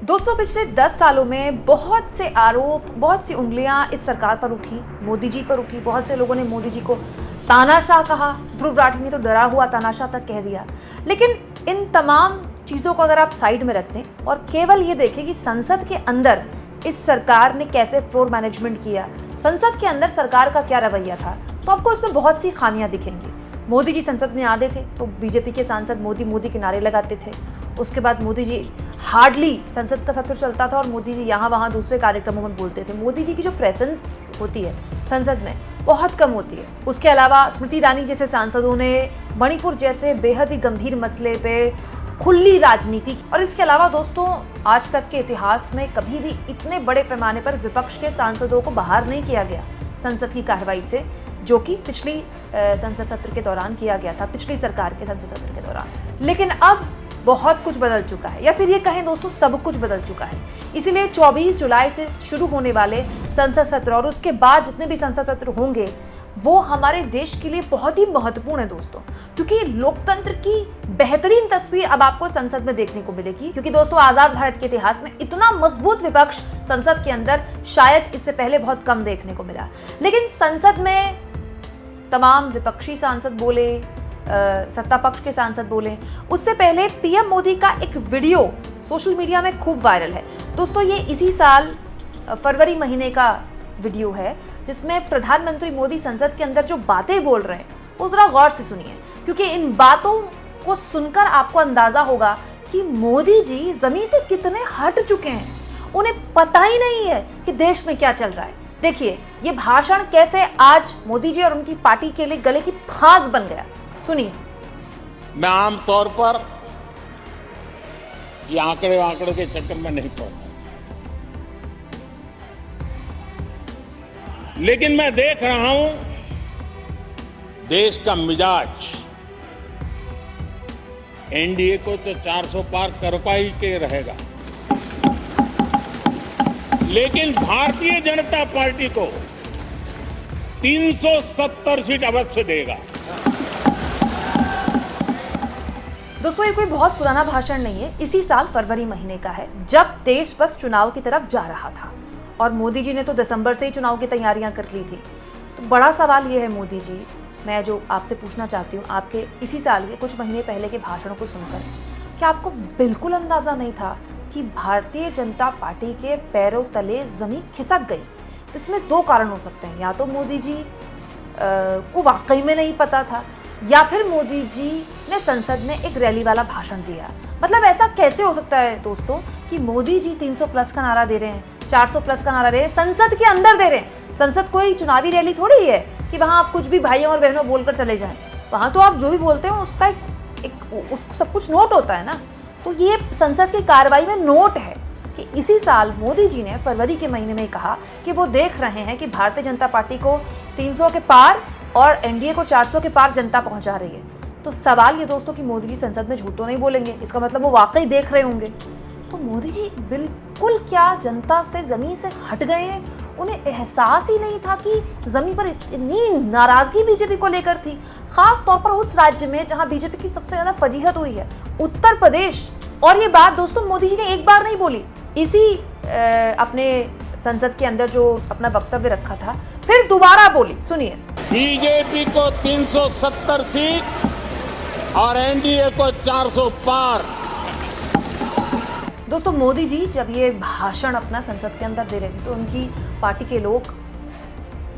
दोस्तों पिछले 10 सालों में बहुत से आरोप, बहुत सी उंगलियां इस सरकार पर उठी, मोदी जी पर उठी। बहुत से लोगों ने मोदी जी को तानाशाह कहा, ध्रुव राठी ने तो डरा हुआ तानाशाह तक कह दिया। लेकिन इन तमाम चीज़ों को अगर आप साइड में रख दें और केवल ये देखें कि संसद के अंदर इस सरकार ने कैसे फ्लोर मैनेजमेंट किया, संसद के अंदर सरकार का क्या रवैया था, तो आपको उसमें बहुत सी खामियां दिखेंगी। मोदी जी संसद में आते थे तो बीजेपी के सांसद मोदी मोदी के नारे लगाते थे। उसके बाद मोदी जी हार्डली संसद का सत्र चलता था और मोदी जी यहाँ वहाँ दूसरे कार्यक्रमों में बोलते थे। मोदी जी की जो प्रेजेंस होती है संसद में बहुत कम होती है। उसके अलावा स्मृति ईरानी जैसे सांसदों ने मणिपुर जैसे बेहद ही गंभीर मसले पे खुली राजनीति की। और इसके अलावा दोस्तों आज तक के इतिहास में कभी भी इतने बड़े पैमाने पर विपक्ष के सांसदों को बाहर नहीं किया गया संसद की कार्रवाई से, जो कि पिछली संसद सत्र के दौरान किया गया था, पिछली सरकार के संसद सत्र के दौरान। लेकिन अब बहुत कुछ बदल चुका है, या फिर ये कहें दोस्तों सब कुछ बदल चुका है। इसीलिए 24 जुलाई से शुरू होने वाले संसद सत्र और उसके बाद जितने भी संसद सत्र होंगे वो हमारे देश के लिए बहुत ही महत्वपूर्ण है दोस्तों, क्योंकि लोकतंत्र की बेहतरीन तस्वीर अब आपको संसद में देखने को मिलेगी। क्योंकि दोस्तों आजाद भारत के इतिहास में इतना मजबूत विपक्ष संसद के अंदर शायद इससे पहले बहुत कम देखने को मिला। लेकिन संसद में तमाम विपक्षी सांसद बोले, सत्ता पक्ष के सांसद बोले, उससे पहले पीएम मोदी का एक वीडियो सोशल मीडिया में खूब वायरल है दोस्तों। ये इसी साल फरवरी महीने का वीडियो है जिसमें प्रधानमंत्री मोदी संसद के अंदर जो बातें बोल रहे हैं वो जरा गौर से सुनिए, क्योंकि इन बातों को सुनकर आपको अंदाजा होगा कि मोदी जी जमीन से कितने हट चुके हैं। उन्हें पता ही नहीं है कि देश में क्या चल रहा है। देखिए ये भाषण कैसे आज मोदी जी और उनकी पार्टी के लिए गले की फांस बन गया, सुनिए। मैं आमतौर पर ये आंकड़े के चक्कर में नहीं पड़ता, लेकिन मैं देख रहा हूं देश का मिजाज एनडीए को तो 400 पार कर पाई के रहेगा, लेकिन भारतीय जनता पार्टी को 370 सीट अवश्य देगा। दोस्तों ये कोई बहुत पुराना भाषण नहीं है, इसी साल फरवरी महीने का है जब देश बस चुनाव की तरफ जा रहा था और मोदी जी ने तो दिसंबर से ही चुनाव की तैयारियां कर ली थी। तो बड़ा सवाल ये है मोदी जी, मैं जो आपसे पूछना चाहती हूँ आपके इसी साल के कुछ महीने पहले के भाषणों को सुनकर, क्या आपको बिल्कुल अंदाजा नहीं था कि भारतीय जनता पार्टी के पैरों तले जमीन खिसक गई? इसमें दो कारण हो सकते हैं, या तो मोदी जी को वाकई में नहीं पता था, या फिर मोदी जी ने संसद में एक रैली वाला भाषण दिया। मतलब ऐसा कैसे हो सकता है दोस्तों कि मोदी जी 300 प्लस का नारा दे रहे हैं, 400 प्लस का नारा दे रहे हैं, संसद के अंदर दे रहे हैं। संसद कोई चुनावी रैली थोड़ी है कि वहां आप कुछ भी भाइयों और बहनों बोलकर चले जाएं। वहां तो आप जो भी बोलते हो उसका एक सब कुछ नोट होता है ना। तो ये संसद की कार्रवाई में नोट है कि इसी साल मोदी जी ने फरवरी के महीने में कहा कि वो देख रहे हैं कि भारतीय जनता पार्टी को 300 के पार और एनडीए को 400 के पार जनता पहुंचा रही है। तो सवाल ये दोस्तों कि मोदी जी संसद में झूठ तो नहीं बोलेंगे, इसका मतलब वो वाकई देख रहे होंगे। तो मोदी जी बिल्कुल क्या जनता से जमीन से हट गए हैं? उन्हें एहसास ही नहीं था कि जमीन पर इतनी नाराजगी बीजेपी को लेकर थी, खास तौर पर उस राज्य में जहां बीजेपी की सबसे ज्यादा फजीहत हुई है, उत्तर प्रदेश। और ये बात दोस्तों मोदी जी ने एक बार नहीं बोली, इसी अपने संसद के अंदर जो अपना वक्तव्य रखा था फिर दोबारा बोली, सुनिए। बीजेपी को 370 सीट और एनडीए को 400 पार। दोस्तों मोदी जी जब ये भाषण अपना संसद के अंदर दे रहे थे तो उनकी पार्टी के लोग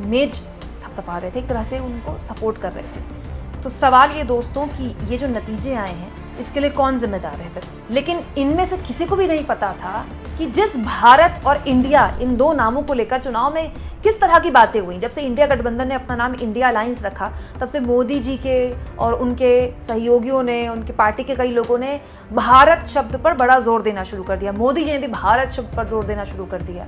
मेज थपथपा रहे थे, एक तरह से उनको सपोर्ट कर रहे थे। तो सवाल ये दोस्तों कि ये जो नतीजे आए हैं इसके लिए कौन जिम्मेदार है फिर? लेकिन इनमें से किसी को भी नहीं पता था कि जिस भारत और इंडिया इन दो नामों को लेकर चुनाव में किस तरह की बातें हुई। जब से इंडिया गठबंधन ने अपना नाम इंडिया अलायंस रखा तब से मोदी जी के और उनके सहयोगियों ने, उनके पार्टी के कई लोगों ने भारत शब्द पर बड़ा जोर देना शुरू कर दिया। मोदी जी ने भी भारत शब्द पर जोर देना शुरू कर दिया।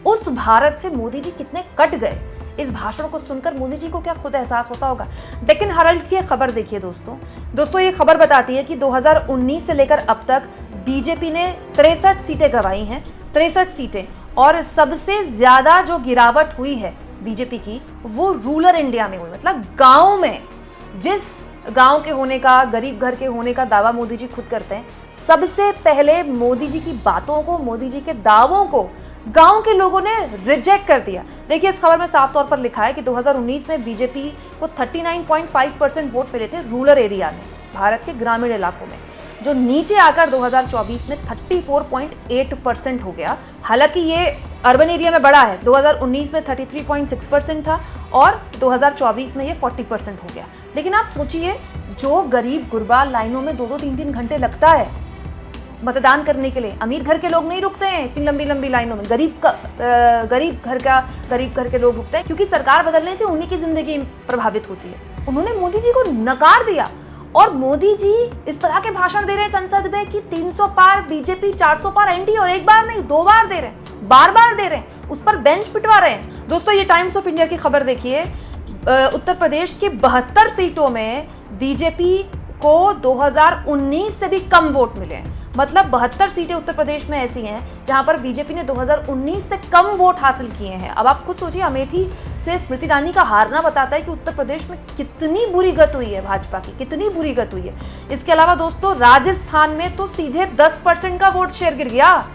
उस भारत से मोदी जी कितने कट गए, इस भाषण को सुनकर मोदी जी को क्या खुद एहसास होता होगा। डेक्कन हेराल्ड की खबर देखिए दोस्तों ये खबर बताती है कि 2019 से लेकर अब तक बीजेपी ने 63 सीटें गंवाई हैं, 63 सीटें। और सबसे ज्यादा जो गिरावट हुई है बीजेपी की वो रूरल इंडिया में हुई, मतलब गांव में। जिस गांव के होने का, गरीब घर के होने का दावा मोदी जी खुद करते हैं। सबसे पहले मोदी जी की बातों को, मोदी जी के दावों को गांव के लोगों ने रिजेक्ट कर दिया। देखिए, इस खबर में साफ तौर पर लिखा है कि 2019 में बीजेपी को 39.5% वोट मिले थे रूरल एरिया में, भारत के ग्रामीण इलाकों में, जो नीचे आकर 2024 में 34.8% हो गया। हालांकि ये अर्बन एरिया में बड़ा है, 2019 में 33.6% था और 2024 में ये 40% हो गया। लेकिन आप सोचिए, जो गरीब गुरबा लाइनों में 2-2, 3-3 घंटे लगता है मतदान करने के लिए, अमीर घर के लोग नहीं रुकते हैं इतनी लंबी लंबी लाइनों में, गरीब घर के लोग रुकते हैं, क्योंकि सरकार बदलने से उन्हीं की जिंदगी प्रभावित होती है। उन्होंने मोदी जी को नकार दिया और मोदी जी इस तरह के भाषण दे रहे हैं संसद में कि 300 पार बीजेपी, 400 पार एनडीए, और एक बार नहीं 2 बार दे रहे हैं, बार बार दे रहे हैं, उस पर बेंच पिटवा रहे हैं। दोस्तों, ये टाइम्स ऑफ इंडिया की खबर देखिए, उत्तर प्रदेश की 72 सीटों में बीजेपी को 2019 से भी कम वोट मिले हैं। मतलब 72 सीटें उत्तर प्रदेश में ऐसी हैं जहां पर बीजेपी ने 2019 से कम वोट हासिल किए हैं। अब आप खुद सोचिए, अमेठी से स्मृति ईरानी का हारना बताता है कि उत्तर प्रदेश में कितनी बुरी गत हुई है भाजपा की, कितनी बुरी गत हुई है। इसके अलावा दोस्तों, राजस्थान में तो सीधे 10% का वोट शेयर गिर गया।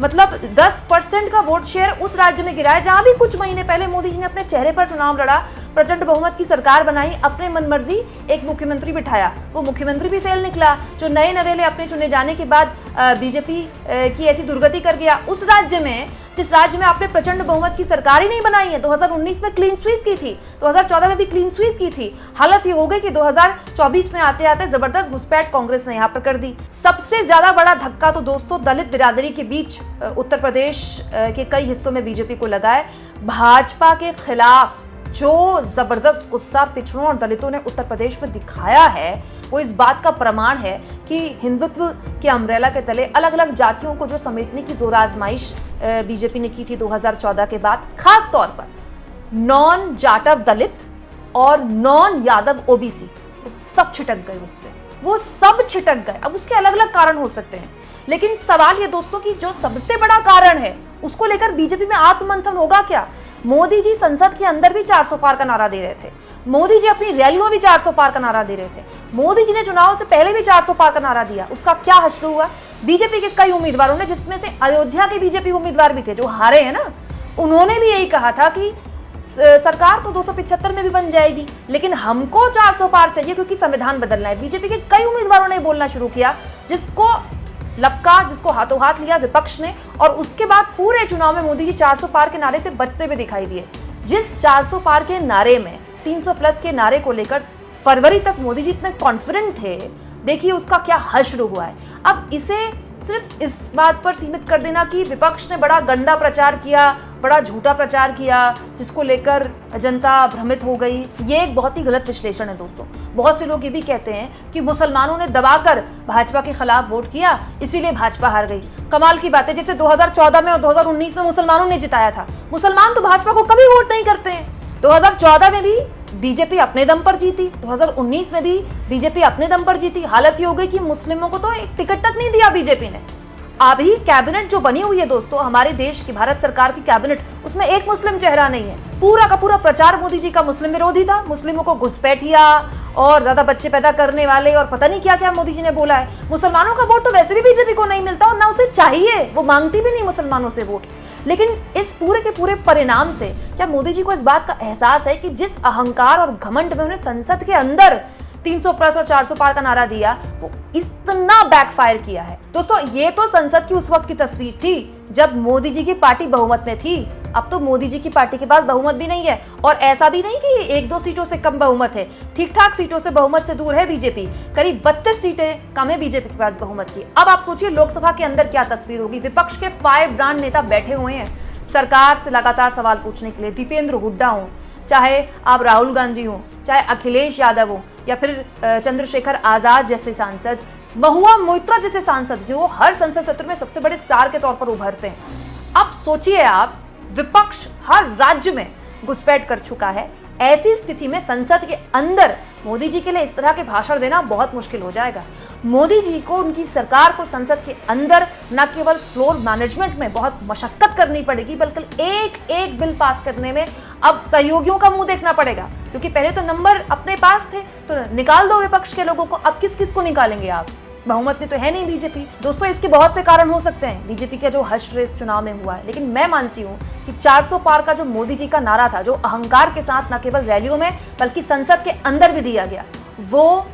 मतलब 10% का वोट शेयर उस राज्य में गिरा है जहां भी कुछ महीने पहले मोदी जी ने अपने चेहरे पर चुनाव लड़ा, प्रचंड बहुमत की सरकार बनाई, अपने मनमर्जी एक मुख्यमंत्री बिठाया। वो मुख्यमंत्री भी फेल निकला, जो नए नवेले अपने चुने जाने के बाद बीजेपी की ऐसी दुर्गति कर गया। उस राज्य में, जिस राज्य में आपने प्रचंड बहुमत की सरकार ही नहीं बनाई है, 2019 में क्लीन स्वीप की थी, 2014 में भी क्लीन स्वीप की थी, हालत ये हो गई कि 2024 में आते आते जबरदस्त घुसपैठ कांग्रेस ने यहाँ पर कर दी। सबसे ज्यादा बड़ा धक्का तो दोस्तों दलित बिरादरी के बीच उत्तर प्रदेश के कई हिस्सों में बीजेपी को लगा है। भाजपा के खिलाफ जो जबरदस्त गुस्सा पिछड़ों और दलितों ने उत्तर प्रदेश में दिखाया है, वो इस बात का प्रमाण है कि हिंदुत्व के अम्ब्रेला के तले अलग अलग जातियों को जो समेटने की जोर आजमाइश बीजेपी ने की थी 2014 के बाद, खास तौर पर नॉन जाटव दलित और नॉन यादव ओबीसी, वो सब छिटक गए उससे, वो सब छिटक गए। अब उसके अलग अलग कारण हो सकते हैं, लेकिन सवाल ये दोस्तों कि जो सबसे बड़ा कारण है उसको लेकर बीजेपी में आत्ममंथन होगा क्या? मोदी जी संसद के अंदर भी 400 पार का नारा दे रहे थे, मोदी जी अपनी रैलियों में भी 400 पार का नारा दे रहे थे, मोदी जी ने चुनाव से पहले भी 400 पार का नारा दिया। उसका क्या हश्र हुआ? बीजेपी के कई उम्मीदवारों ने, जिसमें से अयोध्या के बीजेपी उम्मीदवार भी थे जो हारे हैं ना, उन्होंने भी यही कहा था कि सरकार तो 275 में भी बन जाएगी, लेकिन हमको 400 पार चाहिए क्योंकि संविधान बदलना है। बीजेपी के कई उम्मीदवारों ने बोलना शुरू किया, जिसको लपका, जिसको हाथों हाथ लिया विपक्ष ने, और उसके बाद पूरे चुनाव में मोदी जी 400 पार के नारे से बचते हुए दिखाई दिए। जिस 400 पार के नारे में 300 प्लस के नारे को लेकर फरवरी तक मोदी जी इतने कॉन्फिडेंट थे, देखिए उसका क्या हश्र हुआ है। अब इसे सिर्फ इस बात पर सीमित कर देना कि विपक्ष ने बड़ा गंदा प्रचार किया, बड़ा झूठा प्रचार किया, जिसको लेकर जनता भ्रमित हो गई, ये एक बहुत ही गलत विश्लेषण है दोस्तों। बहुत से लोग ये भी कहते हैं कि मुसलमानों ने दबाकर भाजपा के खिलाफ वोट किया, इसीलिए भाजपा हार गई। कमाल की बात है, जैसे 2014 में और 2019 में मुसलमानों ने जिताया था। मुसलमान तो भाजपा को कभी वोट नहीं करते हैं। 2014 में भी बीजेपी अपने दम पर जीती, 2019 में भी बीजेपी अपने दम पर जीती। हालत ये हो गई कि मुस्लिमों को तो एक टिकट तक नहीं दिया बीजेपी ने। अभी कैबिनेट जो बनी हुई है दोस्तों, हमारे देश की भारत सरकार की कैबिनेट, उसमें एक मुस्लिम चेहरा नहीं है। पूरा का पूरा प्रचार मोदी जी का मुस्लिम विरोधी था, मुस्लिमों को घुसपैठिया और ज्यादा बच्चे पैदा करने वाले और पता नहीं क्या क्या मोदी जी ने बोला है। मुसलमानों का वोट तो वैसे भी बीजेपी को नहीं मिलता और ना उसे चाहिए, वो मांगती भी नहीं मुसलमानों से वोट। लेकिन इस पूरे के पूरे परिणाम से क्या मोदी जी को इस बात का एहसास है कि जिस अहंकार और घमंड में उन्हें संसद के अंदर 300 प्लस और 400 पार का नारा दिया, वो इतना बैकफायर किया है। दोस्तों, ये तो संसद की उस वक्त की तस्वीर थी जब मोदी जी की पार्टी बहुमत में थी। अब तो मोदी जी की पार्टी के पास बहुमत भी नहीं है, और ऐसा भी नहीं कि 1-2 सीटों से कम बहुमत है, ठीक ठाक सीटों से बहुमत से दूर है बीजेपी। करीब 32 सीटें कम है बीजेपी के पास बहुमत की। अब आप सोचिए लोकसभा के अंदर क्या तस्वीर होगी। विपक्ष के 5 ब्रांड नेता बैठे हुए हैं सरकार से लगातार सवाल पूछने के लिए। दीपेंद्र हुड्डा हो, चाहे आप राहुल गांधी हो, चाहे अखिलेश यादव हो, या फिर चंद्रशेखर आजाद जैसे सांसद, महुआ मोइत्रा जैसे सांसद, जो हर संसद सत्र में सबसे बड़े स्टार के तौर पर उभरते हैं। अब सोचिए आप, विपक्ष हर राज्य में घुसपैठ कर चुका है। ऐसी स्थिति में संसद के अंदर मोदी जी के लिए इस तरह के भाषण देना बहुत मुश्किल हो जाएगा। मोदी जी को उनकी सरकार को संसद के अंदर न केवल फ्लोर मैनेजमेंट में बहुत मशक्कत करनी पड़ेगी, बल्कि एक एक बिल पास करने में अब सहयोगियों का मुंह देखना पड़ेगा, क्योंकि पहले तो नंबर अपने पास थे तो निकाल दो विपक्ष के लोगों को, अब किस किस को निकालेंगे आप? बहुमत में तो है नहीं बीजेपी। दोस्तों, इसके बहुत से कारण हो सकते हैं बीजेपी का जो हर्ष रेस चुनाव में हुआ है, लेकिन मैं मानती हूँ कि 400 पार का जो मोदी जी का नारा था, जो अहंकार के साथ न केवल रैलियों में बल्कि संसद के अंदर भी दिया गया, वो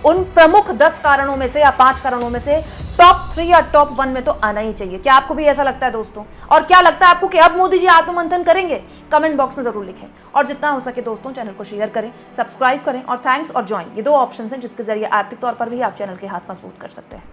उन प्रमुख 10 कारणों में से या 5 कारणों में से टॉप 3 या टॉप 1 में तो आना ही चाहिए। क्या आपको भी ऐसा लगता है दोस्तों? और क्या लगता है आपको कि अब मोदी जी आत्ममंथन करेंगे? कमेंट बॉक्स में जरूर लिखें और जितना हो सके दोस्तों चैनल को शेयर करें, सब्सक्राइब करें और थैंक्स और ज्वाइन, ये 2 ऑप्शन हैं जिसके जरिए आर्थिक तौर पर भी आप चैनल के हाथ मजबूत कर सकते हैं।